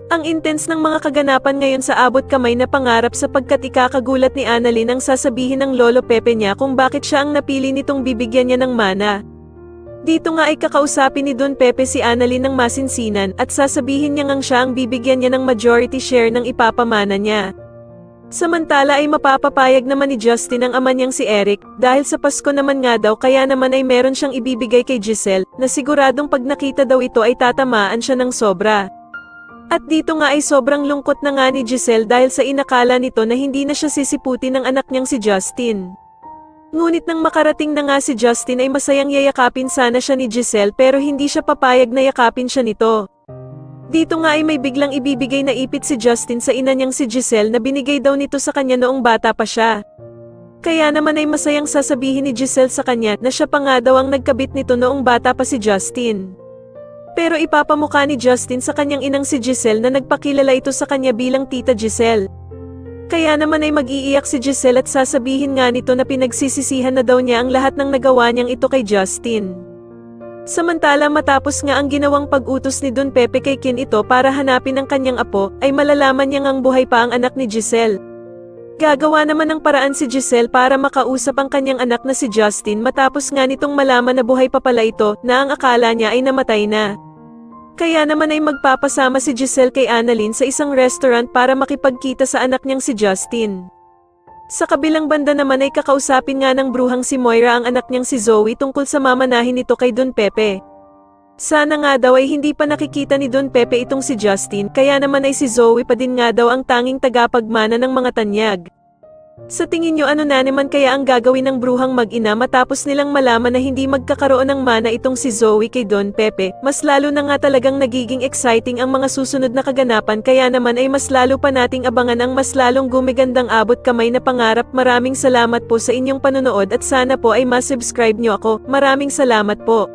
Ang intense ng mga kaganapan ngayon sa abot kamay na pangarap sapagkat ikakagulat ni Annalyn ang sasabihin ng Lolo Pepe niya kung bakit siya ang napili nitong bibigyan niya ng mana. Dito nga ay kakausapin ni Don Pepe si Annalyn ng masinsinan at sasabihin niya ngang siya ang bibigyan niya ng majority share ng ipapamana niya. Samantala ay mapapapayag naman ni Justin ang ama niyang si Eric, dahil sa Pasko naman nga daw kaya naman ay meron siyang ibibigay kay Giselle, na siguradong pag nakita daw ito ay tatamaan siya ng sobra. At dito nga ay sobrang lungkot na nga ni Giselle dahil sa inakala nito na hindi na siya sisiputin ng anak niyang si Justin. Ngunit nang makarating na nga si Justin ay masayang yayakapin sana siya ni Giselle pero hindi siya papayag na yakapin siya nito. Dito nga ay may biglang ibibigay na ipit si Justin sa ina niyang si Giselle na binigay daw nito sa kanya noong bata pa siya. Kaya naman ay masayang sasabihin ni Giselle sa kanya na siya pa nga daw ang nagkabit nito noong bata pa si Justin. Pero ipapamukha ni Justin sa kanyang inang si Giselle na nagpakilala ito sa kanya bilang Tita Giselle. Kaya naman ay mag-iiyak si Giselle at sasabihin nga nito na pinagsisisihan na daw niya ang lahat ng nagawa niyang ito kay Justin. Samantala matapos nga ang ginawang pag-utos ni Don Pepe kay Kin ito para hanapin ang kanyang apo, ay malalaman niya ngang buhay pa ang anak ni Giselle. Gagawa naman ng paraan si Giselle para makausap ang kanyang anak na si Justin matapos nga nitong malaman na buhay pa pala ito na ang akala niya ay namatay na. Kaya naman ay magpapasama si Giselle kay Annalyn sa isang restaurant para makipagkita sa anak niyang si Justin. Sa kabilang banda naman ay kakausapin nga ng bruhang si Moira ang anak niyang si Zoe tungkol sa mamanahin nito kay Don Pepe. Sana nga daw ay hindi pa nakikita ni Don Pepe itong si Justin kaya naman ay si Zoe pa din nga daw ang tanging tagapagmana ng mga tanyag. Sa tingin nyo ano na naman kaya ang gagawin ng bruhang mag-ina matapos nilang malaman na hindi magkakaroon ng mana itong si Zoe kay Don Pepe? Mas lalo na nga talagang nagiging exciting ang mga susunod na kaganapan kaya naman ay mas lalo pa nating abangan ang mas lalong gumigandang abot kamay na pangarap. Maraming salamat po sa inyong panonood at sana po ay ma-subscribe nyo ako. Maraming salamat po.